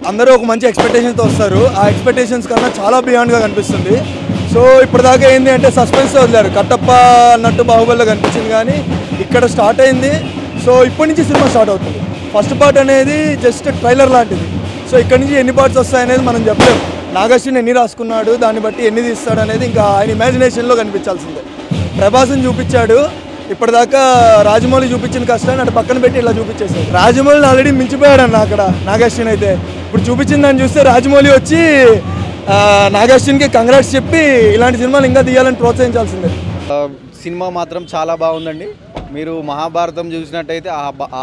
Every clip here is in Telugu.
అందరూ ఒక మంచి ఎక్స్పెక్టేషన్తో వస్తారు. ఆ ఎక్స్పెక్టేషన్స్ కన్నా చాలా బియాండ్గా కనిపిస్తుంది. సో ఇప్పటిదాకా ఏంటి అంటే సస్పెన్స్తో వదిలేరు. కట్టప్ప అన్నట్టు బాహుబలిలో కనిపించింది, కానీ ఇక్కడ స్టార్ట్ అయింది. సో ఇప్పటి నుంచి సినిమా స్టార్ట్ అవుతుంది. ఫస్ట్ పార్ట్ అనేది జస్ట్ ట్రైలర్ లాంటిది. సో ఇక్కడ నుంచి ఎన్ని పార్ట్స్ వస్తాయనేది మనం చెప్పలేము. నాగార్జున ఎన్ని రాసుకున్నాడు, దాన్ని బట్టి ఎన్ని తీస్తాడు అనేది ఇంకా ఆయన ఇమాజినేషన్లో కనిపించాల్సిందే. ప్రభాస్ని చూపించాడు, ఇప్పటిదాకా రాజమౌళి చూపించిన కష్టాన్ని అటు పక్కన పెట్టి ఇలా చూపించేశాడు. రాజమౌళిని ఆల్రెడీ మించిపోయాడు అన్న అక్కడ నాగార్జున అయితే. ఇప్పుడు చూపించిన దాన్ని చూస్తే రాజమౌళి వచ్చి నాగార్జునకి కంగ్రాట్స్ చెప్పి ఇలాంటి సినిమాలు ఇంకా తీయాలని ప్రోత్సహించాల్సిందే. సినిమా మాత్రం చాలా బాగుందండి. మీరు మహాభారతం చూసినట్టయితే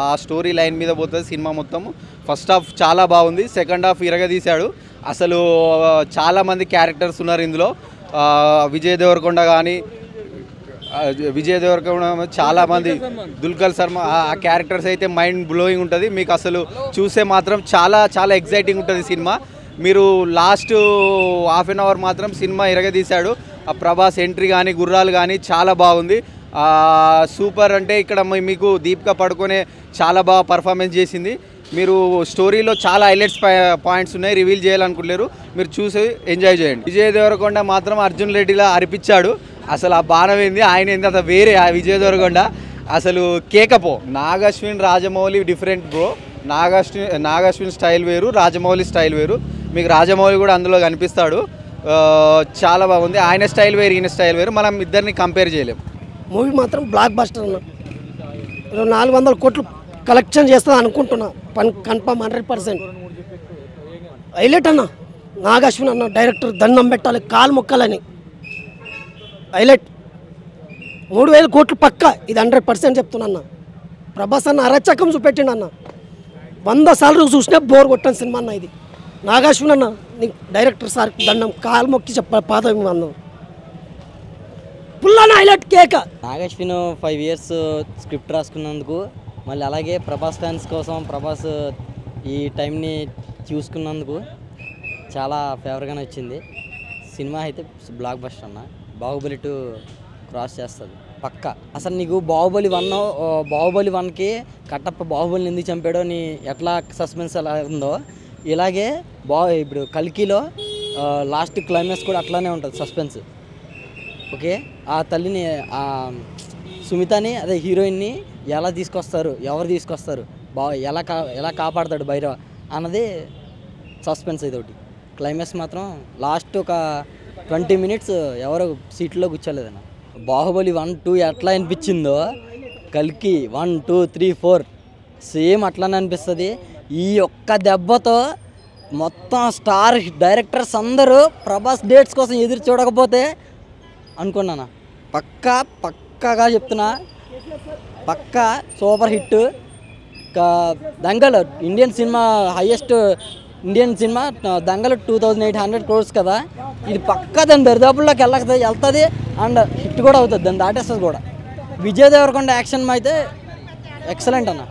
ఆ స్టోరీ లైన్ మీద పోతుంది సినిమా మొత్తం. ఫస్ట్ హాఫ్ చాలా బాగుంది, సెకండ్ హాఫ్ ఇరగదీశాడు. అసలు చాలామంది క్యారెక్టర్స్ ఉన్నారు ఇందులో. విజయ్ దేవరకొండ చాలామంది, దుల్కర్ శర్మ, ఆ క్యారెక్టర్స్ అయితే మైండ్ బ్లోయింగ్ ఉంటుంది. మీకు అసలు చూస్తే మాత్రం చాలా చాలా ఎగ్జైటింగ్ ఉంటుంది సినిమా. మీరు లాస్ట్ హాఫ్ అన్ అవర్ మాత్రం సినిమా ఇరగదీశాడు. ఆ ప్రభాస్ ఎంట్రీ కానీ గుర్రాలు కానీ చాలా బాగుంది. సూపర్. అంటే ఇక్కడ మీకు దీపిక పడుకొనే చాలా బాగా పర్ఫార్మెన్స్ చేసింది. మీరు స్టోరీలో చాలా హైలైట్స్ పాయింట్స్ ఉన్నాయి, రివీల్ చేయాలనుకుంటున్నారు. మీరు చూసి ఎంజాయ్ చేయండి. విజయ్ దేవరకొండ మాత్రం అర్జున్ రెడ్డిలా అరిపించాడు. అసలు ఆ బాణం ఏంది, ఆయన ఏంది, అంత వేరే. ఆ విజయ్ దేవరకొండ అసలు కేకపో. Nagarjuna Rajamouli different bro. Nagarjuna style వేరు, రాజమౌళి స్టైల్ వేరు. మీకు రాజమౌళి కూడా అందులో కనిపిస్తాడు. చాలా బాగుంది. ఆయన స్టైల్ వేరు, ఈయన స్టైల్ వేరు. మనం ఇద్దరిని కంపేర్ చేయలేము. మూవీ మాత్రం బ్లాక్ బస్టర్ అన్న. 400 కోట్లు కలెక్షన్ చేస్తా అనుకుంటున్నా, కన్ఫర్మ్ 100%. హైలైట్ అన్న. నాగార్జున అన్న డైరెక్టర్ దండం పెట్టాలి, కాలు మొక్కాలని. హైలైట్. 3000 కోట్లు పక్క, ఇది 100% చెప్తున్నా అన్న. ప్రభాస్ అన్న అరచకం చూపెట్టిండు అన్న. 100 సార్లు చూసినా బోర్ కొట్టని సినిమా అన్న ఇది. నాగార్జున అన్న నీకు డైరెక్టర్ సార్ దండం, కాలు మొక్కి పాదం అన్న. పుల్లాన హైలైట్ కేక. నాగార్జున 5 years స్క్రిప్ట్ రాసుకున్నందుకు, మళ్ళీ అలాగే ప్రభాస్ ఫ్యాన్స్ కోసం ప్రభాస్ ఈ టైంని చూసుకున్నందుకు చాలా ఫేవర్గానే వచ్చింది. సినిమా అయితే బ్లాక్ బస్టర్ అన్న. బాహుబలి 2 క్రాస్ చేస్తుంది పక్క. అసలు నీకు బాహుబలి 1కి కట్టప్ప బాహుబలిని ఎందుకు చంపాడో నీ ఎట్లా సస్పెన్స్ అలా ఉందో, ఇలాగే ఇప్పుడు కల్కిలో లాస్ట్ క్లైమాక్స్ కూడా అట్లానే ఉంటుంది సస్పెన్స్. ఓకే, ఆ తల్లిని, ఆ సుమితని, అదే హీరోయిన్ని ఎలా తీసుకొస్తారు, ఎవరు తీసుకొస్తారు, ఎలా కాపాడతాడు భైరవ అన్నది సస్పెన్స్. ఇదొకటి క్లైమాక్స్ మాత్రం లాస్ట్ ఒక 20 minutes ఎవరో సీట్లో కూర్చోలేదన్న. బాహుబలి 1, 2 ఎట్లా అనిపించిందో కల్కి 1, 2, 3, 4 సేమ్ అట్లానే అనిపిస్తుంది. ఈ ఒక్క దెబ్బతో మొత్తం స్టార్ డైరెక్టర్స్ అందరూ ప్రభాస్ డేట్స్ కోసం ఎదురు చూడకపోతే అనుకున్నాను. పక్కాగా చెప్తున్నా, పక్కా super hit. Dangal Indian cinema highest Indian cinema Dangal 2800 crores కదా. ఇది పక్కా దాని దరిదాపుల్లోకి వెళ్తుంది అండ్ హిట్ కూడా అవుతుంది, దాన్ని దాటేస్తుంది కూడా. విజయ్ దేవరకొండ యాక్షన్ అయితే ఎక్సలెంట్ అన్న.